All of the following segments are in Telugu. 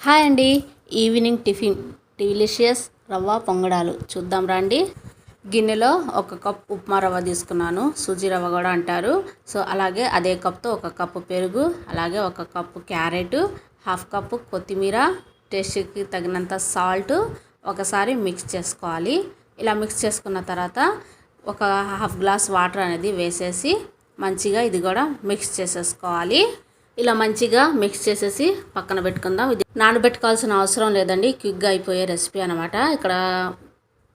హాయ్ అండి. ఈవినింగ్ టిఫిన్ డిలీషియస్ రవ్వ పొంగడాలు చూద్దాం రండి. గిన్నెలో ఒక కప్ ఉప్మా రవ్వ తీసుకున్నాను, సూజీ రవ్వ కూడా అంటారు. సో అలాగే అదే కప్తో ఒక కప్పు పెరుగు, అలాగే ఒక కప్పు క్యారెట్, హాఫ్ కప్పు కొత్తిమీర, టేస్ట్కి తగినంత సాల్ట్ ఒకసారి మిక్స్ చేసుకోవాలి. ఇలా మిక్స్ చేసుకున్న తర్వాత ఒక హాఫ్ గ్లాస్ వాటర్ అనేది వేసేసి మంచిగా ఇది కూడా మిక్స్ చేసేసుకోవాలి. ఇలా మంచిగా మిక్స్ చేసేసి పక్కన పెట్టుకుందాం. ఇది నానబెట్టుకోవాల్సిన అవసరం లేదండి, క్విక్గా అయిపోయే రెసిపీ అనమాట. ఇక్కడ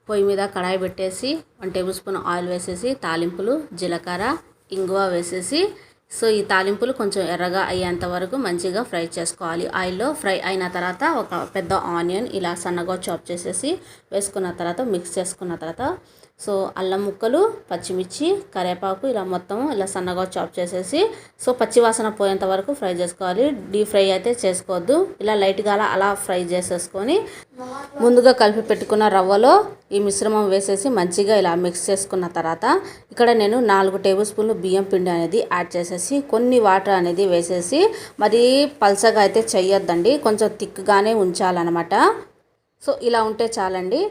పొయ్యి మీద కడాయి పెట్టేసి 1 టేబుల్ స్పూన్ ఆయిల్ వేసేసి తాలింపులు, జీలకర్ర, ఇంగువ వేసేసి సో ఈ తాలింపులు కొంచెం ఎర్రగా అయ్యేంత వరకు మంచిగా ఫ్రై చేసుకోవాలి. ఆయిల్లో ఫ్రై అయిన తర్వాత ఒక పెద్ద ఆనియన్ ఇలా సన్నగా చాప్ చేసేసి వేసుకున్న తర్వాత మిక్స్ చేసుకున్న తర్వాత సో అల్లం ముక్కలు, పచ్చిమిర్చి, కరివేపాకు ఇలా మొత్తం ఇలా సన్నగా చాప్ చేసేసి సో పచ్చివాసన పోయేంత వరకు ఫ్రై చేసుకోవాలి. డీప్ ఫ్రై అయితే చేసుకోవద్దు. ఇలా లైట్గా అలా ఫ్రై చేసేసుకొని ముందుగా కలిపి పెట్టుకున్న రవ్వలో ఈ మిశ్రమం వేసేసి మంచిగా ఇలా మిక్స్ చేసుకున్న తర్వాత ఇక్కడ నేను 4 టేబుల్ స్పూన్లు బియ్యం పిండి అనేది యాడ్ చేసేసి కొన్ని వాటర్ అనేది వేసేసి మరి పల్చగా అయితే చెయ్యొద్దండి, కొంచెం థిక్గానే ఉంచాలన్నమాట. సో ఇలా ఉంటే చాలండి.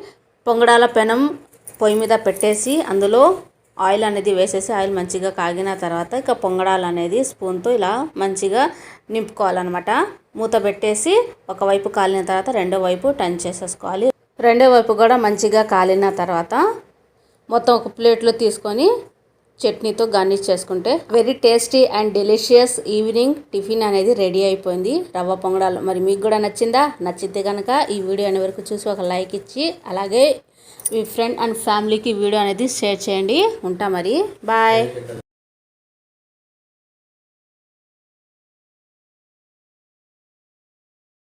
పొంగడాల పెనం పొయ్యి మీద పెట్టేసి అందులో ఆయిల్ అనేది వేసేసి ఆయిల్ మంచిగా కాగిన తర్వాత ఇక పొంగడాలు అనేది స్పూన్తో ఇలా మంచిగా నింపుకోవాలన్నమాట. మూత పెట్టేసి ఒకవైపు కాలిన తర్వాత రెండో వైపు టర్న్ చేసేసుకోవాలి. రెండో వైపు కూడా మంచిగా కాలిన తర్వాత మొత్తం ఒక ప్లేట్లో తీసుకొని చట్నీతో గార్నిష్ చేసుకుంటే very tasty and delicious evening tiffin అనేది రెడీ అయిపోయింది, రవ్వ పొంగడాలు. మరి మీకు కూడా నచ్చిందా? నచ్చితే కనుక ఈ వీడియో అనే వరకు చూసి ఒక లైక్ ఇచ్చి అలాగే మీ ఫ్రెండ్ అండ్ ఫ్యామిలీకి వీడియో అనేది షేర్ చేయండి. ఉంటా మరి, బాయ్.